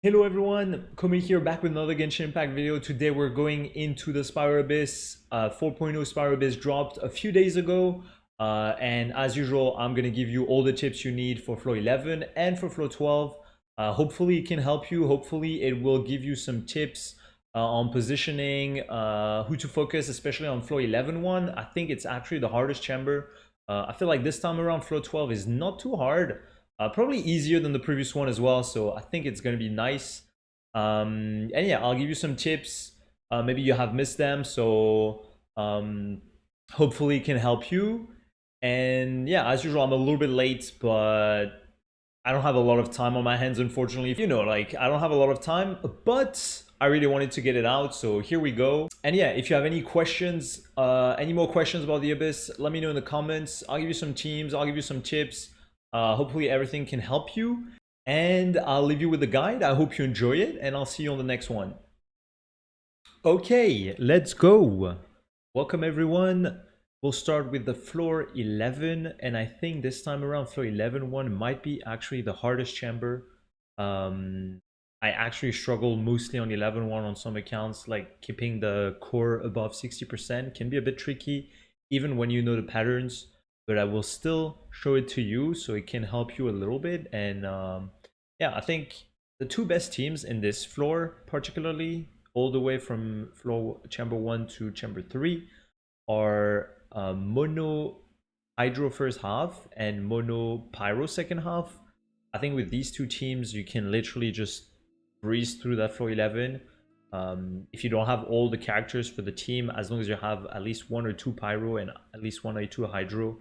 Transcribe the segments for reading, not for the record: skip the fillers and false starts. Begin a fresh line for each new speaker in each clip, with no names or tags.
Hello everyone, Komi here back with another Genshin Impact video. Today we're going into the Spiral Abyss. 4.0 Spiral Abyss dropped a few days ago. And as usual, I'm going to give you all the tips you need for floor 11 and for floor 12. Hopefully it can help you. Hopefully it will give you some tips on positioning, who to focus, especially on floor 11 one. I think it's actually the hardest chamber. I feel like this time around floor 12 is not too hard. Probably easier than the previous one as well, so I think it's going to be nice. And yeah, I'll give you some tips. Maybe you have missed them, so hopefully it can help you. And yeah, as usual, I'm a little bit late, but I don't have a lot of time on my hands, unfortunately. You know, like, I don't have a lot of time, but I really wanted to get it out, so here we go. And yeah, if you have any questions, any more questions about the Abyss, let me know in the comments. I'll give you some teams, I'll give you some tips. Hopefully everything can help you. And I'll leave you with the guide. I hope you enjoy it, and I'll see you on the next one. Okay, let's go. Welcome everyone. We'll start with the floor 11, and I think this time around floor 11 one might be actually the hardest chamber. I actually struggle mostly on 11 one on some accounts, like keeping the core above 60% can be a bit tricky, even when you know the patterns, but I will still show it to you so it can help you a little bit. And yeah, I think the two best teams in this floor, particularly all the way from floor chamber 1 to chamber 3, are mono hydro first half and mono pyro second half. I think with these two teams you can literally just breeze through that floor 11. If you don't have all the characters for the team, as long as you have at least 1 or 2 pyro and at least 1 or 2 hydro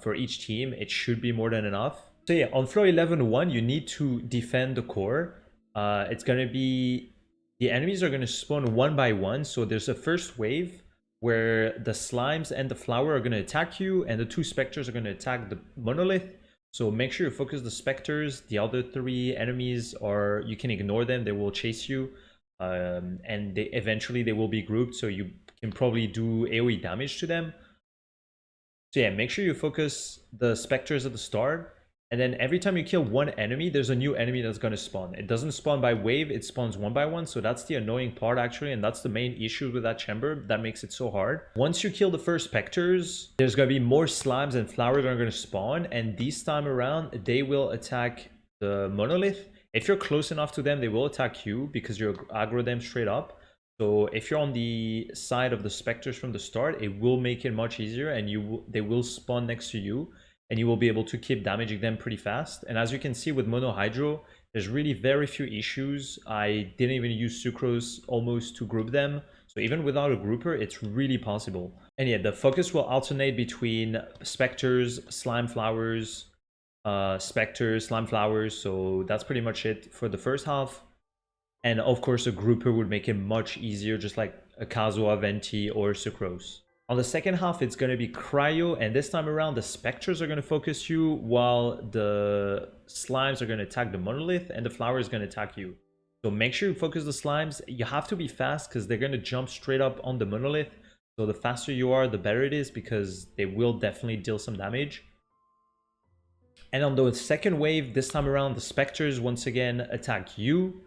for each team, it should be more than enough. So yeah, on floor 11-1, you need to defend the core. It's going to be, the enemies are going to spawn one by one. So there's a first wave where the slimes and the flower are going to attack you, and the 2 specters are going to attack the monolith. So make sure you focus the specters. The other 3 enemies are, you can ignore them, they will chase you. And eventually they will be grouped, so you can probably do AoE damage to them. So yeah, make sure you focus the specters at the start, and then every time you kill one enemy, there's a new enemy that's going to spawn. It doesn't spawn by wave, it spawns one by one, so that's the annoying part actually, and that's the main issue with that chamber that makes it so hard. Once you kill the first specters, there's going to be more slimes and flowers that are going to spawn, and this time around, they will attack the monolith. If you're close enough to them, they will attack you because you'll aggro them straight up. So if you're on the side of the specters from the start, it will make it much easier, and they will spawn next to you, and you will be able to keep damaging them pretty fast. And as you can see with mono hydro, there's really very few issues. I didn't even use sucrose almost to group them. So even without a grouper, it's really possible. And yeah, the focus will alternate between specters, slime flowers, specters, slime flowers. So that's pretty much it for the first half. And of course, a grouper would make it much easier, just like a Kazuha, Venti, or Sucrose. On the second half, it's going to be Cryo, and this time around, the Spectres are going to focus you, while the Slimes are going to attack the Monolith, and the Flower is going to attack you. So make sure you focus the Slimes. You have to be fast, because they're going to jump straight up on the Monolith. So the faster you are, the better it is, because they will definitely deal some damage. And on the second wave, this time around, the Spectres once again attack you.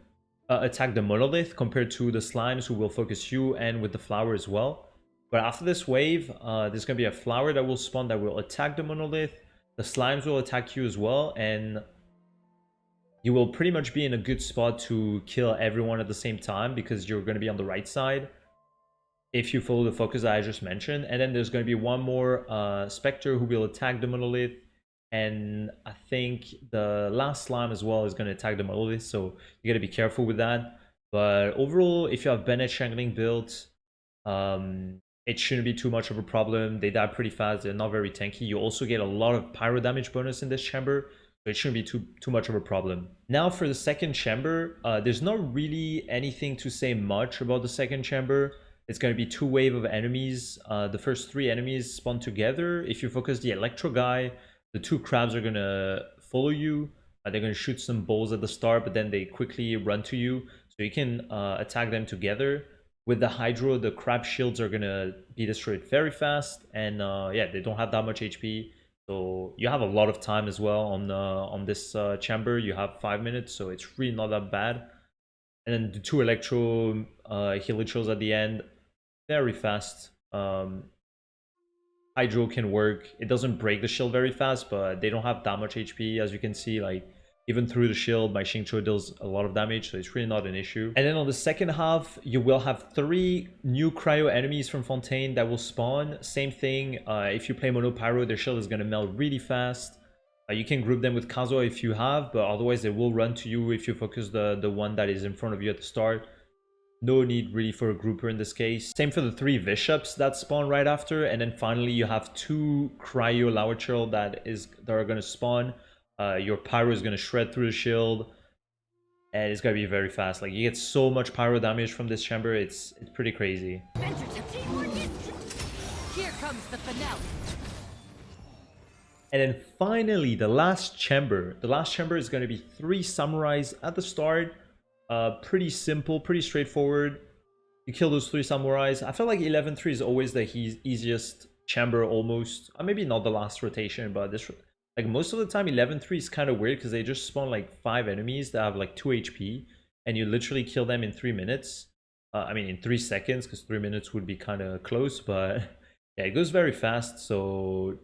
Attack the monolith compared to the slimes, who will focus you, and with the flower as well. But after this wave, there's going to be a flower that will spawn that will attack the monolith. The slimes will attack you as well, and you will pretty much be in a good spot to kill everyone at the same time, because you're going to be on the right side if you follow the focus that I just mentioned. And then there's going to be one more specter who will attack the monolith, and I think the last slime as well is going to attack the monolith, so you got to be careful with that. But overall, if you have Bennett Shangling built, it shouldn't be too much of a problem. They die pretty fast, they're not very tanky. You also get a lot of pyro damage bonus in this chamber, so it shouldn't be too much of a problem. Now for the second chamber, there's not really anything to say much about the second chamber. It's going to be 2 waves of enemies. The first 3 enemies spawn together. If you focus the Electro guy, the 2 crabs are going to follow you. They're going to shoot some balls at the start, but then they quickly run to you. So you can attack them together. With the Hydro, the crab shields are going to be destroyed very fast. And yeah, they don't have that much HP. So you have a lot of time as well on this chamber. You have 5 minutes, so it's really not that bad. And then the two electro helixals at the end, very fast. Hydro can work. It doesn't break the shield very fast, but they don't have that much HP, as you can see. Like, even through the shield, my Xingqiu deals a lot of damage, so it's really not an issue. And then on the second half, you will have 3 new cryo enemies from Fontaine that will spawn. Same thing, if you play Mono Pyro, their shield is going to melt really fast. You can group them with Kazuha if you have, but otherwise they will run to you if you focus the one that is in front of you at the start. No need really for a grouper in this case. Same for the 3 bishops that spawn right after, and then finally you have 2 cryo Lawachurl that are going to spawn. Your pyro is going to shred through the shield, and it's going to be very fast. Like, you get so much pyro damage from this chamber, it's pretty crazy.
Here comes the finale.
And then finally, the last chamber. The last chamber is going to be 3 samurais at the start. Pretty simple, pretty straightforward. You kill those 3 samurais. I feel like 11-3 is always the easiest chamber almost. Maybe not the last rotation, but this, like, most of the time 11-3 is kind of weird because they just spawn like 5 enemies that have like 2 HP and you literally kill them in 3 minutes. I mean in 3 seconds, because 3 minutes would be kind of close, but yeah, it goes very fast. So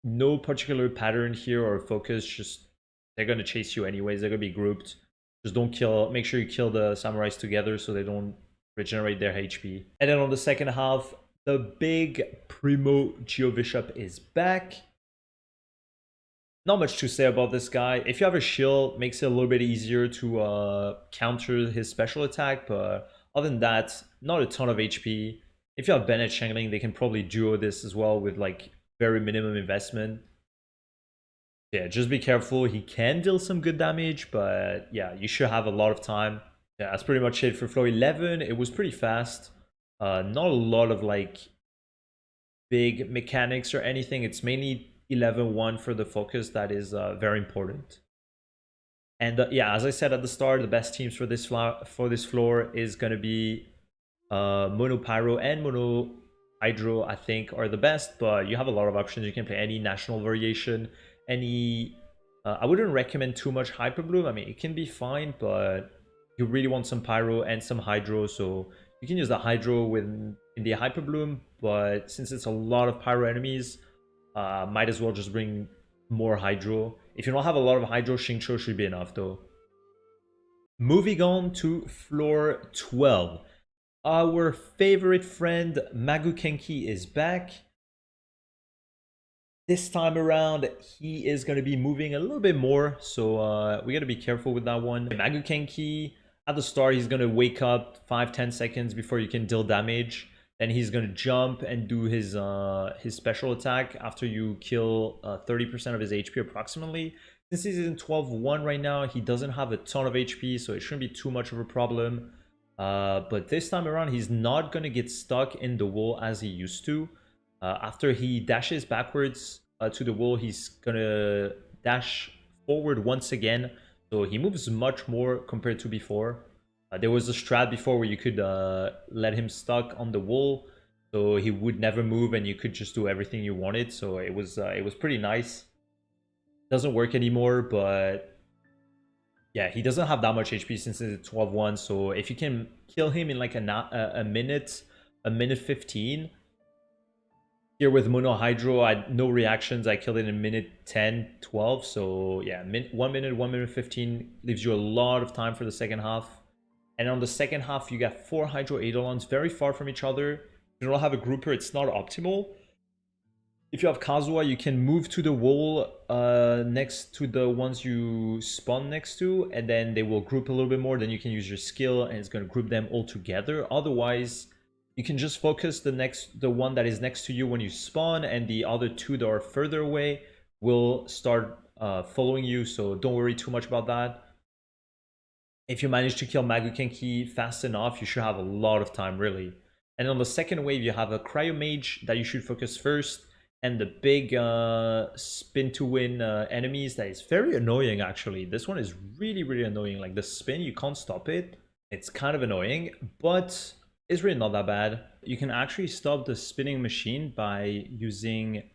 no particular pattern here or focus, just they're going to chase you anyways. They're going to be grouped. Just don't kill, make sure you kill the samurais together so they don't regenerate their HP. And then on the second half, the big Primo Geobishop is back. Not much to say about this guy. If you have a shield, makes it a little bit easier to counter his special attack, but other than that, not a ton of HP. If you have Bennett Shangling, they can probably duo this as well with like very minimum investment. Yeah, just be careful. He can deal some good damage, but yeah, you should have a lot of time. Yeah, that's pretty much it for floor 11. It was pretty fast. Not a lot of like big mechanics or anything. It's mainly 11-1 for the focus that is very important. And yeah, as I said at the start, the best teams for this floor is going to be Mono Pyro and Mono Hydro, I think, are the best, but you have a lot of options. You can play any national variation, any... I wouldn't recommend too much Hyper Bloom. I mean, it can be fine, but you really want some Pyro and some Hydro, so you can use the Hydro in the Hyper Bloom, but since it's a lot of Pyro enemies, might as well just bring more Hydro. If you don't have a lot of Hydro, Xingqiu should be enough, though. Moving on to floor 12. Our favorite friend, Magukenki, is back. This time around, he is going to be moving a little bit more, so we got to be careful with that one. Magukenki, at the start, he's going to wake up 5-10 seconds before you can deal damage. Then he's going to jump and do his special attack after you kill 30% of his HP approximately. Since he's in 12-1 right now, he doesn't have a ton of HP, so it shouldn't be too much of a problem. But this time around, he's not going to get stuck in the wall as he used to. After he dashes backwards to the wall, he's going to dash forward once again. So he moves much more compared to before. There was a strat before where you could let him stuck on the wall, so he would never move and you could just do everything you wanted. So it was pretty nice. Doesn't work anymore, but yeah, he doesn't have that much HP since it's 12-1. So if you can kill him in like a minute 15. Here with Mono Hydro, I had no reactions. I killed it in minute 10, 12. So yeah, 1 minute 15 leaves you a lot of time for the second half. And on the second half, you got 4 Hydro Eidolons very far from each other. If you don't have a grouper, it's not optimal. If you have Kazuha, you can move to the wall next to the ones you spawn next to, and then they will group a little bit more. Then you can use your skill, and it's going to group them all together. Otherwise, you can just focus the one that is next to you when you spawn, and the other 2 that are further away will start following you. So don't worry too much about that. If you manage to kill Magukenki fast enough, you should have a lot of time, really. And on the second wave, you have a Cryo Mage that you should focus first, and the big spin to win enemies that is very annoying, actually. This one is really, really annoying. Like, the spin, you can't stop it. It's kind of annoying, but it's really not that bad. You can actually stop the spinning machine by using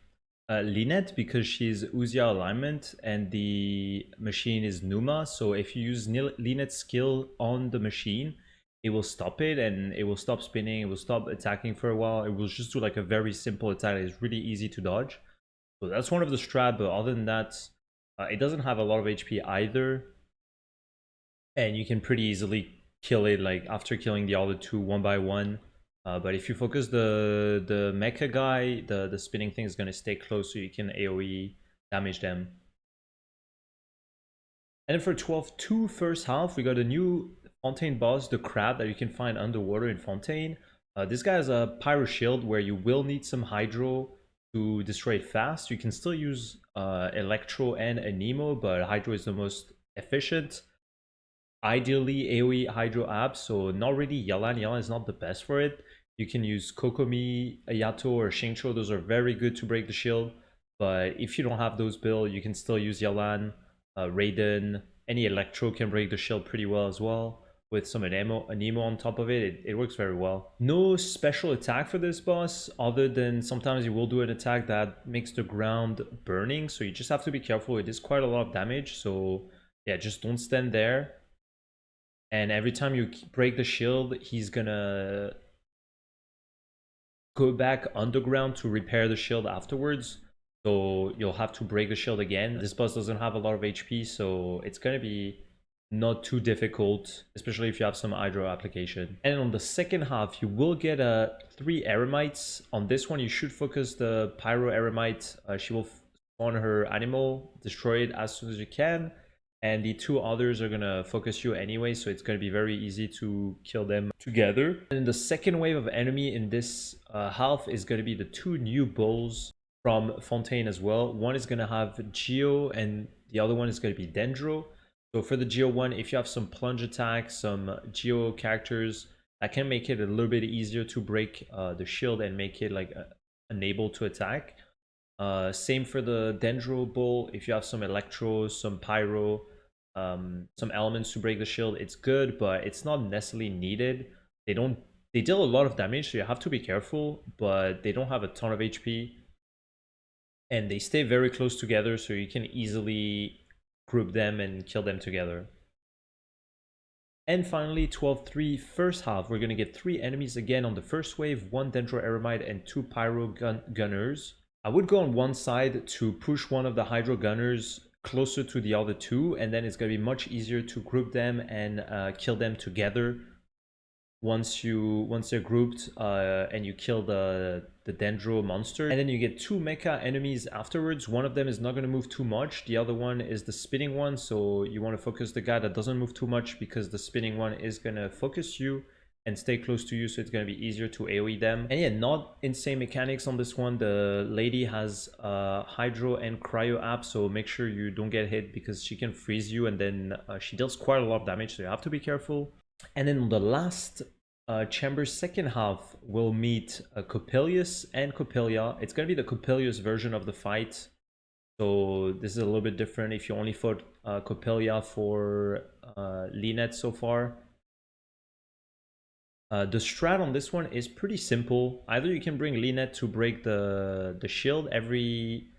Linet because she's Uzia alignment and the machine is Numa. So if you use Linet's skill on the machine, it will stop it and it will stop spinning. It will stop attacking for a while. It will just do like a very simple attack. It's really easy to dodge. So that's one of the strat. But other than that, it doesn't have a lot of HP either, and you can pretty easily kill it like after killing the other two one by one. But if you focus the mecha guy, the spinning thing is going to stay close so you can AoE damage them. And then for 12-2 first half, we got a new Fontaine boss, the crab that you can find underwater in Fontaine. This guy has a Pyro Shield where you will need some Hydro to destroy it fast. You can still use Electro and Anemo, but Hydro is the most efficient. Ideally AoE Hydro Ab, so not really Yalan. Yalan is not the best for it. You can use Kokomi, Ayato, or Xingqiu. Those are very good to break the shield. But if you don't have those build, you can still use Yalan, Raiden. Any Electro can break the shield pretty well as well. With some Anemo on top of it, it works very well. No special attack for this boss, other than sometimes you will do an attack that makes the ground burning. So you just have to be careful. It is quite a lot of damage. So yeah, just don't stand there. And every time you break the shield, he's gonna go back underground to repair the shield afterwards. So you'll have to break the shield again. This boss doesn't have a lot of HP, so it's gonna be not too difficult, especially if you have some hydro application. And on the second half, you will get 3 Eremites. On this one, you should focus the Pyro Eremite. She will spawn her animal, destroy it as soon as you can. And the 2 others are gonna focus you anyway, so it's gonna be very easy to kill them together. And the second wave of enemy in this half is gonna be the 2 new bulls from Fontaine as well. One is gonna have Geo and the other one is gonna be Dendro. So for the Geo one, if you have some plunge attacks, some Geo characters, that can make it a little bit easier to break the shield and make it like unable to attack. Same for the Dendro bull. If you have some Electro, some Pyro, some elements to break the shield, it's good, but it's not necessarily needed. They deal a lot of damage, so you have to be careful, but they don't have a ton of HP. And they stay very close together, so you can easily group them and kill them together. And finally, 12-3 first half, we're going to get 3 enemies again on the first wave, 1 Dendro Eremite and 2 Pyro Gunners. I would go on one side to push one of the Hydro Gunners closer to the other 2, and then it's going to be much easier to group them and kill them together once they're grouped and you kill the Dendro monster. And then you get 2 mecha enemies afterwards. One of them is not going to move too much, the other one is the spinning one, so you want to focus the guy that doesn't move too much, because the spinning one is going to focus you and stay close to you, so it's going to be easier to AoE them. And yeah, not insane mechanics on this one. The lady has Hydro and Cryo app, so make sure you don't get hit, because she can freeze you, and then she deals quite a lot of damage, so you have to be careful. And then on the last chamber second half, we'll meet Coppelius and Coppelia. It's going to be the Coppelius version of the fight, so this is a little bit different if you only fought Coppelia for Linet so far. The strat on this one is pretty simple. Either you can bring Linet to break the shield every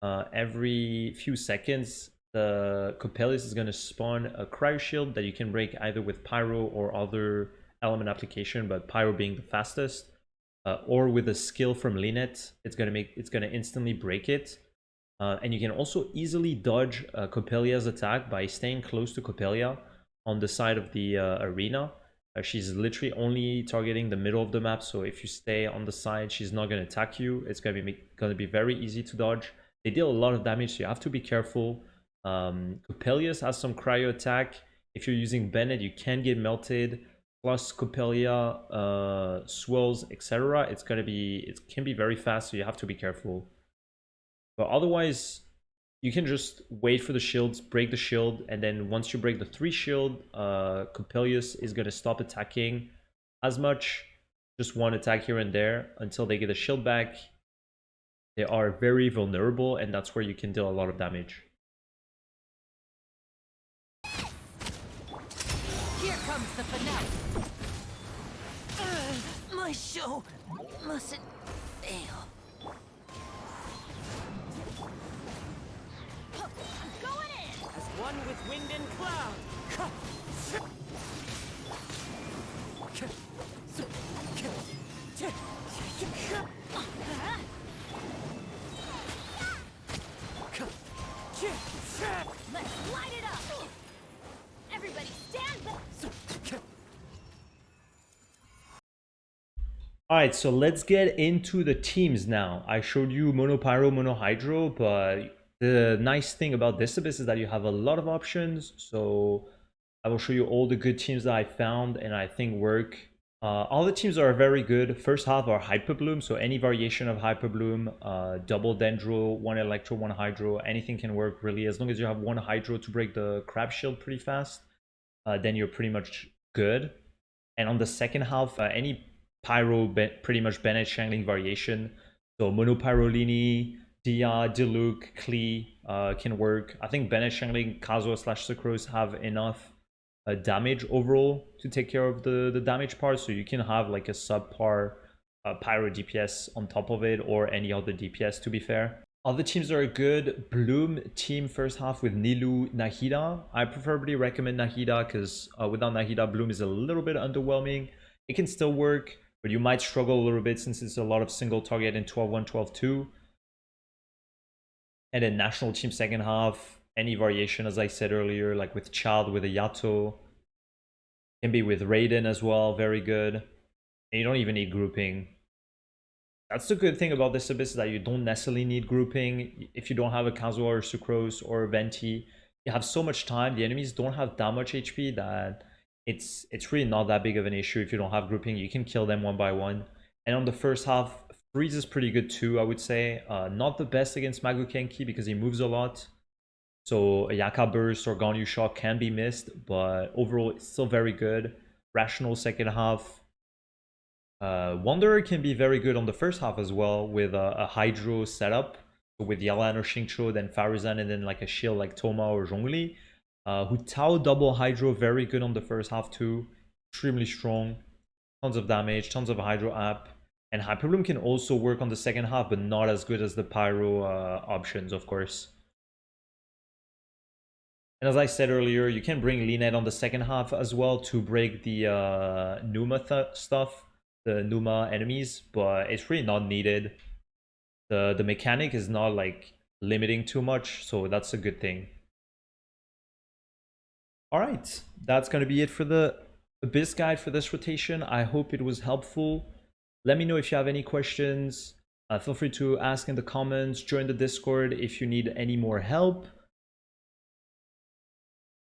few seconds. The Coppelius is going to spawn a cryo shield that you can break either with Pyro or other element application, but Pyro being the fastest, or with a skill from Linet. It's going to instantly break it. And you can also easily dodge Coppelia's attack by staying close to Coppelia on the side of the arena. She's literally only targeting the middle of the map, so if you stay on the side, she's not going to attack you. It's going to be very easy to dodge. They deal a lot of damage, so you have to be careful. Coppelius has some cryo attack. If you're using Bennett, you can get melted. Plus Coppelia, swirls, etc. It can be very fast, so you have to be careful. But otherwise, you can just wait for the shields, break the shield, and then once you break the 3 shield, Coppelius is going to stop attacking as much. Just one attack here and there until they get a shield back. They are very vulnerable, and that's where you can deal a lot of damage.
Here comes the finale. My show mustn't fail. one with wind and cloud.
Let's light it up! Everybody stand back!
Alright, so let's get into the teams now. I showed you Mono Pyro, Mono Hydro, but the nice thing about this abyss is that you have a lot of options. So I will show you all the good teams that I found and I think work. All the teams are very good. First half are Hyper Bloom, so any variation of Hyper Bloom, double Dendro, one Electro, one Hydro, anything can work really. As long as you have one Hydro to break the Crab Shield pretty fast, then you're pretty much good. And on the second half, any Pyro, pretty much Bennett Shangling variation. So Mono Pyrolini, Dia, Diluc, Klee can work. I think Bennett Shangling, Kazuha slash Sucrose have enough damage overall to take care of the damage part. So you can have like a subpar Pyro DPS on top of it or any other DPS to be fair. Other teams are good. Bloom team first half with Nilu, Nahida. I preferably recommend Nahida because without Nahida, Bloom is a little bit underwhelming. It can still work, but you might struggle a little bit since it's a lot of single target in 12-1, 12-2. And then national team second half, any variation, as I said earlier, like with Child, with a Yato. Can be with Raiden as well, very good. And you don't even need grouping. That's the good thing about this abyss is that you don't necessarily need grouping. If you don't have a Kazuha or Sucrose or a Venti, you have so much time. The enemies don't have that much HP that it's really not that big of an issue if you don't have grouping. You can kill them one by one. And on the first half, Freeze is pretty good too, I would say. Not the best against Magukenki because he moves a lot. So a Yaka Burst or Ganyu Shock can be missed, but overall it's still very good. Rational second half. Wanderer can be very good on the first half as well with a Hydro setup. So with Yalan or Xingqiu, then Farazan, and then like a shield like Toma or Zhongli. Hu Tao double Hydro, very good on the first half too. Extremely strong. Tons of damage, tons of Hydro app. And Hyperbloom can also work on the second half, but not as good as the Pyro options, of course. And as I said earlier, you can bring Linet on the second half as well to break the Numa stuff, the Numa enemies, but it's really not needed. The mechanic is not like limiting too much, so that's a good thing. Alright, that's going to be it for the Abyss guide for this rotation. I hope it was helpful. Let me know if you have any questions. Feel free to ask in the comments, join the Discord if you need any more help.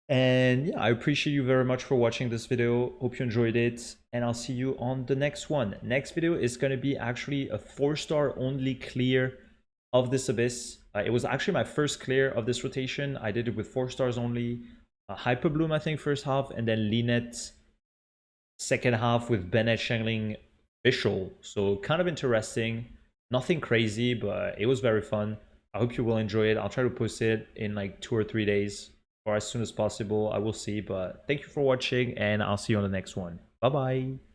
And yeah, I appreciate you very much for watching this video. Hope you enjoyed it, and I'll see you on the next one. Next video is going to be actually a 4-star only clear of this Abyss. It was actually my first clear of this rotation. I did it with 4 stars only. Hyper Bloom, I think, first half, and then Linet second half with Bennett Shangling official. So kind of interesting. Nothing crazy, but it was very fun. I hope you will enjoy it. I'll try to post it in like 2 or 3 days or as soon as possible. I will see, but thank you for watching and I'll see you on the next one. Bye bye.